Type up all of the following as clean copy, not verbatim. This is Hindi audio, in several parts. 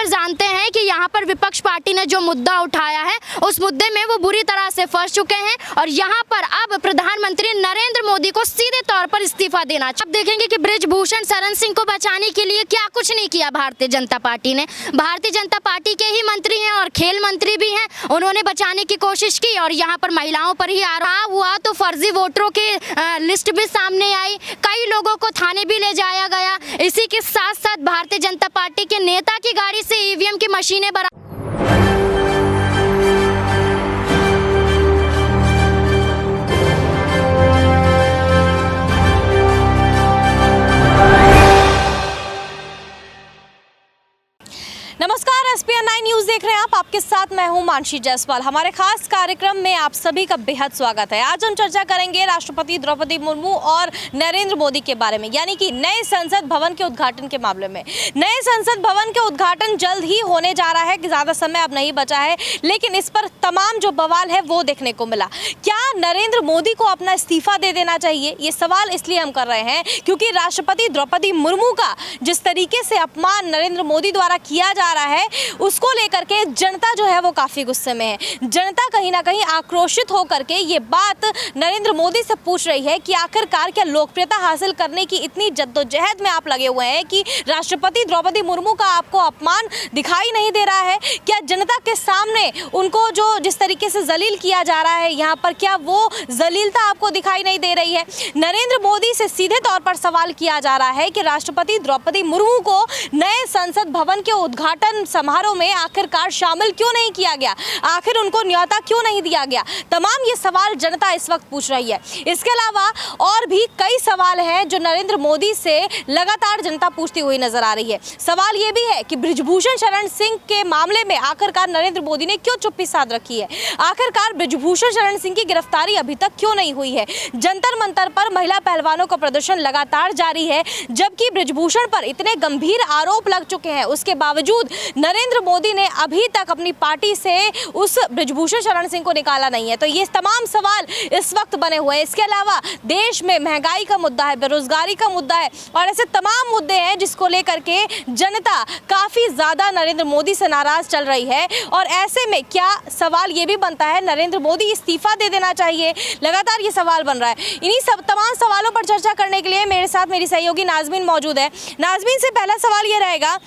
पर जानते हैं कि यहाँ पर विपक्ष पार्टी ने जो मुद्दा उठाया है उस मुद्दे में वो बुरी तरह से फंस चुके हैं और यहाँ पर अब प्रधानमंत्री नरेंद्र मोदी को सीधे तौर पर इस्तीफा देना चाहिए। अब देखेंगे कि बृजभूषण शरण सिंह को बचाने के लिए क्या कुछ नहीं किया भारतीय जनता पार्टी ने। भारतीय जनता पार्टी के ही मंत्री हैं और खेल मंत्री भी हैं, उन्होंने बचाने की कोशिश की और यहाँ पर महिलाओं पर ही आरोप हुआ तो फर्जी वोटरों की लिस्ट भी सामने आई, कई लोगों को थाने भी ले जाया गया। इसी के साथ साथ भारतीय जनता पार्टी के नेता की गाड़ी से ईवीएम की मशीनें नमस्कार, SPN 9 न्यूज देख रहे हैं आप। आपके साथ मैं हूं मानसी जायसवाल। हमारे खास कार्यक्रम में आप सभी का बेहद स्वागत है। आज हम चर्चा करेंगे राष्ट्रपति द्रौपदी मुर्मू और नरेंद्र मोदी के बारे में, यानी कि नए संसद भवन के उद्घाटन के मामले में। नए संसद भवन के उद्घाटन जल्द ही होने जा रहा है कि ज्यादा समय अब नहीं बचा है, लेकिन इस पर तमाम जो बवाल है वो देखने को मिला। क्या नरेंद्र मोदी को अपना इस्तीफा दे देना चाहिए? ये सवाल इसलिए हम कर रहे हैं क्योंकि राष्ट्रपति द्रौपदी मुर्मू का जिस तरीके से अपमान नरेंद्र मोदी द्वारा किया जा रहा है उसको लेकर के जनता जो है वो काफी गुस्से में है। जनता कहीं ना कहीं आक्रोशित होकर के ये बात नरेंद्र मोदी से पूछ रही है कि आखिरकार क्या लोकप्रियता हासिल करने की इतनी जद्दोजहद में आप लगे हुए हैं कि राष्ट्रपति द्रौपदी मुर्मू का आपको अपमान दिखाई नहीं दे रहा है? क्या जनता के सामने उनको जो जिस तरीके से जलील किया जा रहा है यहाँ पर, क्या वो जलीलता आपको दिखाई नहीं दे रही है? नरेंद्र मोदी से सीधे तौर पर सवाल किया जा रहा है कि राष्ट्रपति द्रौपदी मुर्मू को नए संसद भवन के उद्घाटन समारोह में आखिरकार शामिल क्यों नहीं किया गया, आखिर उनको न्योता क्यों नहीं दिया गया? तमाम ये सवाल जनता इस वक्त पूछ रही है। इसके अलावा और भी कई सवाल हैं जो नरेंद्र मोदी से लगातार जनता पूछती हुई नजर आ रही है। सवाल ये भी है कि बृजभूषण शरण सिंह के मामले में आखिरकार नरेंद्र मोदी ने क्यों चुप्पी साध रखी है? आखिरकार बृजभूषण शरण सिंह की गिरफ्तारी अभी तक क्यों नहीं हुई है? जंतर मंतर पर महिला पहलवानों का प्रदर्शन लगातार जारी है, जबकि बृजभूषण पर इतने गंभीर आरोप लग चुके हैं, उसके बावजूद नरेंद्र मोदी ने अभी तक अपनी पार्टी से उस बृजभूषण शरण सिंह को निकाला नहीं है। तो ये तमाम सवाल इस वक्त बने हुए हैं। इसके अलावा देश में महंगाई का मुद्दा है, बेरोजगारी का मुद्दा है और ऐसे तमाम मुद्दे हैं जिसको लेकर के जनता काफी ज्यादा नरेंद्र मोदी से नाराज चल रही है। और ऐसे में क्या सवाल ये भी बनता है नरेंद्र मोदी इस्तीफा दे देना चाहिए? लगातार ये सवाल बन रहा है। इन्हीं सब तमाम सवालों पर चर्चा करने के लिए मेरे साथ मेरी सहयोगी नाजमीन मौजूद है। नाजमीन से पहला सवाल ये रहेगा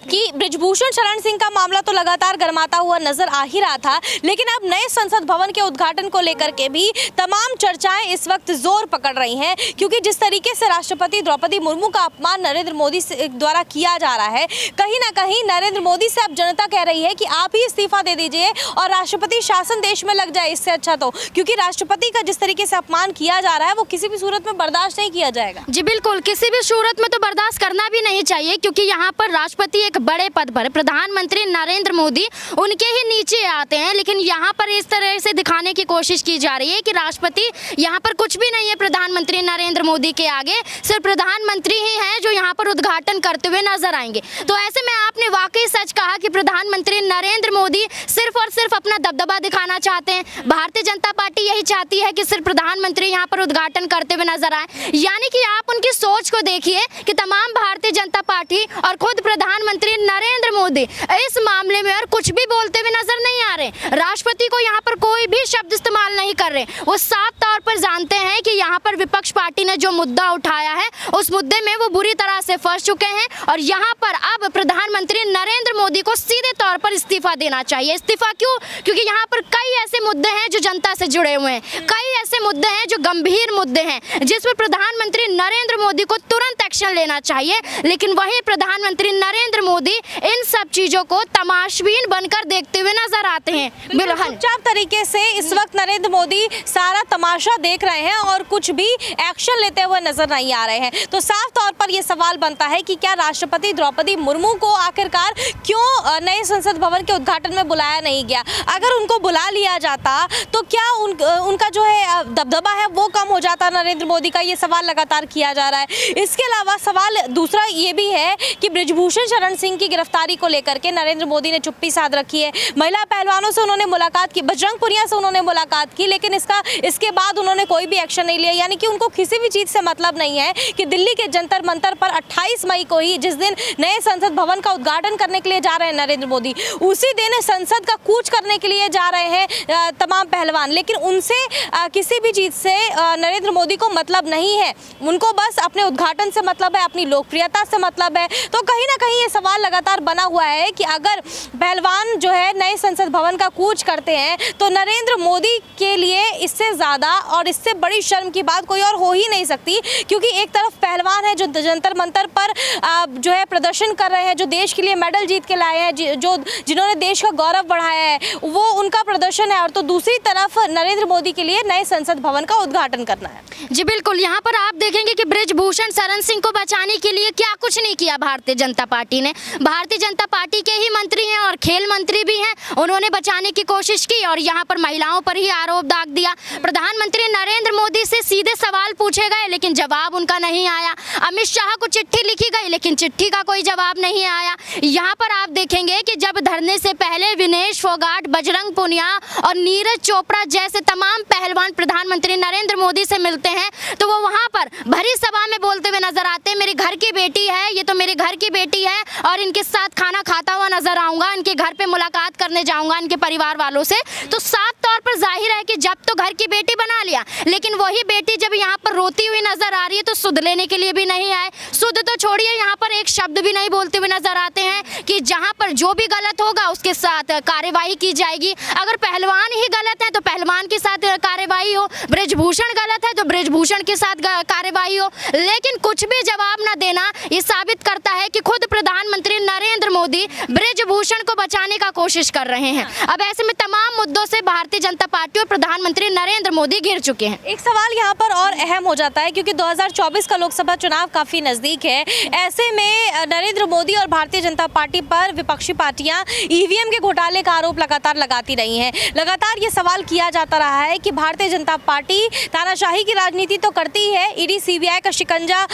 कि बृजभूषण शरण सिंह का मामला तो लगातार गरमाता हुआ नजर आ ही रहा था, लेकिन अब नए संसद भवन के उद्घाटन को लेकर के भी तमाम चर्चाएं इस वक्त जोर पकड़ रही हैं, क्योंकि जिस तरीके से राष्ट्रपति द्रौपदी मुर्मू का अपमान नरेंद्र मोदी द्वारा किया जा रहा है, कहीं ना कहीं नरेंद्र मोदी से अब जनता कह रही है कि आप ही इस्तीफा दे दीजिए और राष्ट्रपति शासन देश में लग जाए, इससे अच्छा तो, क्योंकि राष्ट्रपति का जिस तरीके से अपमान किया जा रहा है वो किसी भी सूरत में बर्दाश्त नहीं किया जाएगा। जी बिल्कुल, किसी भी सूरत में तो बर्दाश्त करना भी नहीं चाहिए, क्योंकि यहाँ पर राष्ट्रपति एक बड़े पद पर, प्रधानमंत्री नरेंद्र मोदी उनके ही नीचे आते हैं, लेकिन यहाँ पर इस तरह से दिखाने की कोशिश की जा रही है कि राष्ट्रपति यहाँ पर कुछ भी नहीं है प्रधानमंत्री नरेंद्र मोदी के आगे, सिर्फ प्रधानमंत्री ही हैं जो यहाँ पर उद्घाटन करते हुए नजर आएंगे। तो ऐसे में आपने वाकई सच कहा कि प्रधानमंत्री नरेंद्र मोदी सिर्फ और सिर्फ अपना दबदबा दिखाना चाहते हैं। भारतीय जनता पार्टी यही चाहती है कि सिर्फ प्रधानमंत्री यहाँ पर उद्घाटन करते हुए नजर आए, यानी कि आप उनकी सोच को देखिए कि तमाम भारतीय जनता पार्टी और खुद प्रधानमंत्री नरेंद्र मोदी इस मामले में और कुछ भी बोलते हुए नजर नहीं आ रहे। राष्ट्रपति को यहाँ पर कोई भी शब्द इस्तेमाल नहीं कर रहे। वो साफ तौर पर जानते हैं कि यहाँ पर विपक्ष पार्टी ने जो मुद्दा उठाया है उस मुद्दे में वो बुरी तरह से फंस चुके हैं और यहाँ पर अब प्रधानमंत्री नरेंद्र मोदी को सीधे तौर पर इस्तीफा देना चाहिए। इस्तीफा क्यों? क्योंकि यहाँ पर कई ऐसे मुद्दे हैं जो जनता से जुड़े हुए हैं, कई ऐसे मुद्दे हैं जो गंभीर मुद्दे हैं जिसमें प्रधानमंत्री नरेंद्र मोदी को तुरंत एक्शन लेना चाहिए, लेकिन वही प्रधानमंत्री नरेंद्र मोदी इन सब चीजों को तमाशबीन बनकर देखते हुए नजर आते हैं। चुपचाप तरीके से इस वक्त नरेंद्र मोदी सारा तमाशा देख रहे हैं और कुछ भी एक्शन लेते हुए नजर नहीं आ रहे हैं। तो साफ तौर पर यह सवाल बनता है कि क्या राष्ट्रपति द्रौपदी मुर्मू को आखिरकार क्यों नए संसद भवन के उद्घाटन में बुलाया नहीं गया? अगर उनको बुला लिया जाता तो क्या उनका जो है दबदबा है वो कम हो जाता नरेंद्र मोदी का? ये सवाल लगातार किया जा रहा है। इसके अलावा सवाल दूसरा ये भी है कि बृजभूषण शरण सिंह की गिरफ्तारी को लेकर के नरेंद्र मोदी ने चुप्पी साध रखी है। महिला पहलवानों से उन्होंने मुलाकात की, बजरंग पुनिया से उन्होंने मुलाकात की, लेकिन इसके बाद उन्होंने कोई भी एक्शन नहीं लिया, यानी कि उनको किसी भी चीज से मतलब नहीं है कि दिल्ली के जंतर मंतर पर 28 मई को ही, जिस दिन नए संसद भवन का उद्घाटन करने के लिए जा रहे हैं नरेंद्र मोदी, उसी दिन संसद का कूच करने के लिए जा रहे हैं तमाम पहलवान। लेकिन उनसे किसी भी चीज़ से नरेंद्र मोदी को मतलब नहीं है, उनको बस अपने उद्घाटन से मतलब है, अपनी लोकप्रियता से मतलब है। तो कहीं ना कहीं ये सवाल लगातार बना हुआ है कि अगर पहलवान जो है नए संसद भवन का कूच करते हैं तो नरेंद्र मोदी के लिए इससे ज़्यादा और इससे बड़ी शर्म की बात कोई और हो ही नहीं सकती, क्योंकि एक तरफ पहलवान है जो जंतर मंतर पर जो है प्रदर्शन कर रहे हैं, जो देश के लिए मेडल जीत के लाए हैं, जिन्होंने देश का गौरव बढ़ाया है, वो उनका प्रदर्शन है। और तो दूसरी तरफ नरेंद्र मोदी के लिए नए संसद भवन का उद्घाटन करना है। जी बिल्कुल, यहाँ पर आप देखेंगे कि बृजभूषण शरण सिंह को बचाने के लिए क्या कुछ नहीं किया भारतीय जनता पार्टी ने। भारतीय जनता पार्टी के ही मंत्री हैं और खेल मंत्री भी हैं, उन्होंने बचाने की कोशिश की और यहाँ पर महिलाओं पर ही आरोप दाग दिया। प्रधानमंत्री नरेंद्र मोदी से सीधे सवाल पूछे गए लेकिन जवाब उनका नहीं आया। अमित शाह को चिट्ठी लिखी गई लेकिन चिट्ठी का कोई जवाब नहीं आया। यहाँ पर आप देखेंगे कि जब धरने से पहले विनेश फोगाट, बजरंग पुनिया और नीरज चोपड़ा जैसे तमाम पहलवान प्रधानमंत्री नरेंद्र मोदी से मिलते हैं तो वो वहाँ पर भरी सभा में बोलते हुए नजर आते हैं, मेरे घर की बेटी है, ये तो मेरे घर की बेटी है और इनके साथ खाना खाता हुआ नजर आऊंगा, इनके घर पे मुलाकात करने जाऊंगा इनके परिवार वालों से। तो साफ तौर पर जाहिर है कि जब तो घर की बेटी बना लिया, लेकिन वही बेटी जब यहाँ पर रोती हुई नजर आ रही है तो सुध लेने के लिए भी नहीं आए। सुध तो छोड़िए, यहाँ पर एक शब्द भी नहीं बोलते हुए नजर आते हैं कि जहाँ पर जो भी गलत होगा उसके साथ कार्यवाही की जाएगी। अगर पहलवान ही गलत है तो पहलवान के साथ कार्यवाही हो, बृजभूषण गलत है तो बृजभूषण के साथ कार्यवाही हो, लेकिन कुछ भी जवाब न देना ये साबित करता है कि खुद प्रधानमंत्री नरेंद्र मोदी बृजभूषण को बचाने का कोशिश कर रहे हैं। अब ऐसे में तमाम मुद्दों से भारतीय जनता पार्टी और प्रधानमंत्री नरेंद्र मोदी घिर चुके हैं। एक सवाल यहाँ पर और अहम हो जाता है क्योंकि 2024 का लोकसभा चुनाव काफी नजदीक है। ऐसे में नरेंद्र मोदी और भारतीय जनता पार्टी पर विपक्षी पार्टियां ईवीएम के घोटाले का आरोप लगातार लगाती रही हैं। लगातार ये सवाल किया जाता रहा है कि भारतीय जनता पार्टी तानाशाही की राजनीति तो करती है, ईडी सीबीआई का शिकंजा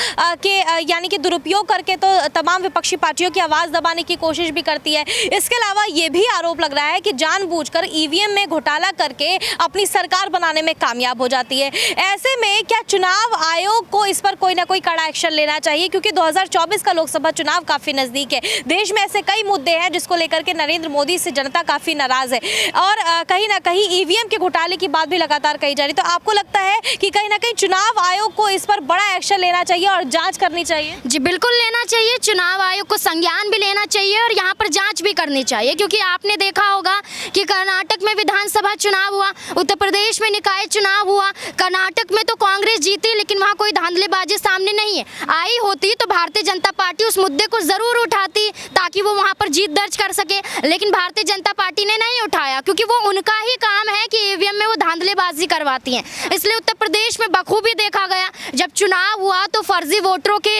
के यानी कि दुरुपयोग करके तो तमाम विपक्षी पार्टियों की आवाज दबाने की कोशिश भी करती है। इसके अलावा ये भी आरोप लग रहा है कि जानबूझकर ईवीएम में घोटाला करके अपनी सरकार बनाने में कामयाब हो जाती है। ऐसे में क्या चुनाव आयोग को इस पर कोई ना कोई कड़ा एक्शन लेना चाहिए, क्योंकि 2024 का लोकसभा चुनाव काफी नजदीक है। देश में ऐसे कई मुद्दे हैं जिसको लेकर के नरेंद्र मोदी से जनता काफी नाराज है और कहीं ना कहीं ईवीएम के घोटाले की बात भी लगातार कही जा रही। तो आपको लगता है कि कहीं ना कहीं चुनाव आयोग को इस पर बड़ा एक्शन लेना चाहिए और जांच करनी चाहिए? जी बिल्कुल लेना चाहिए, चुनाव आयोग को संज्ञान भी लेना चाहिए और यहाँ पर जांच भी करनी चाहिए, क्योंकि आपने देखा होगा कि कर्नाटक में विधानसभा चुनाव हुआ, उत्तर प्रदेश में निकाय चुनाव हुआ, कर्नाटक में तो कांग्रेस जीती लेकिन वहाँ कोई धांधलेबाजी सामने नहीं है। आई होती तो भारतीय जनता पार्टी उस मुद्दे को जरूर उठाती ताकि वो वहाँ पर जीत दर्ज कर सके, लेकिन भारतीय जनता पार्टी ने नहीं उठाया क्योंकि वो उनका ही काम है कि ईवीएम में वो धांधलेबाजी करवाती हैं। इसलिए उत्तर प्रदेश में बखूबी देखा गया, जब चुनाव हुआ तो फर्जी वोटरों की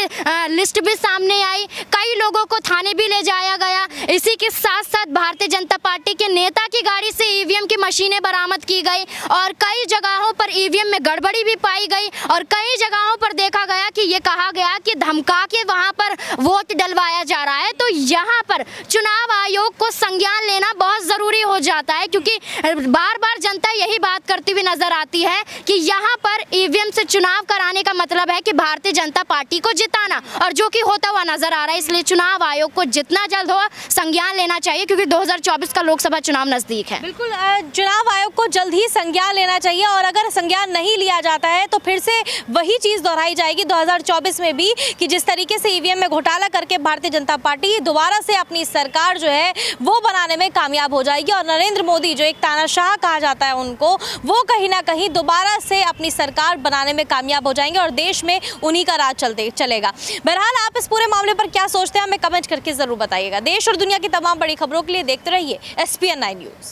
लिस्ट भी सामने आई, कई लोगों को थाने भी ले जाया गया। इसी के साथ साथ भारतीय जनता पार्टी के नेता की गाड़ी से ईवीएम की मशीनें बरामद की गई और कई जगहों पर ईवीएम में गड़बड़ी भी पाई गई और कई जगहों पर देखा गया कि ये कहा गया कि धमका के वहां पर वोट डलवाया जा रहा है। तो यहाँ पर चुनाव आयोग को संज्ञान लेना बहुत जरूरी हो जाता है, क्योंकि बार बार जनता यही बात करती हुई नजर आती है कि यहाँ पर ईवीएम से चुनाव कराने का मतलब है कि भारतीय जनता पार्टी को जिताना, और जो कि होता हुआ नजर आ रहा है। इसलिए चुनाव आयोग को जितना जल्द हो संज्ञान लेना चाहिए, क्योंकि 2024 का लोकसभा चुनाव नजदीक है। बिल्कुल, चुनाव आयोग को जल्द ही संज्ञान लेना चाहिए और अगर संज्ञान नहीं लिया जाता है तो फिर से वही चीज दोहराई जाएगी 2024 में भी कि जिस तरीके से ईवीएम में घोटाला करके भारतीय जनता पार्टी दोबारा से अपनी सरकार जो है वो बनाने में कामयाब हो जाएगी और नरेंद्र मोदी जो एक तानाशाह कहा जाता है उनको, वो कहीं ना कहीं दोबारा से अपनी सरकार बनाने में कामयाब हो जाएंगे और देश में उन्हीं का राज चलेगा। बहरहाल आप इस पूरे मामले पर क्या सोचते हैं हमें कमेंट करके जरूर बताइएगा। देश और दुनिया की तमाम बड़ी खबरों के लिए देखते रहिए SPN9 न्यूज़।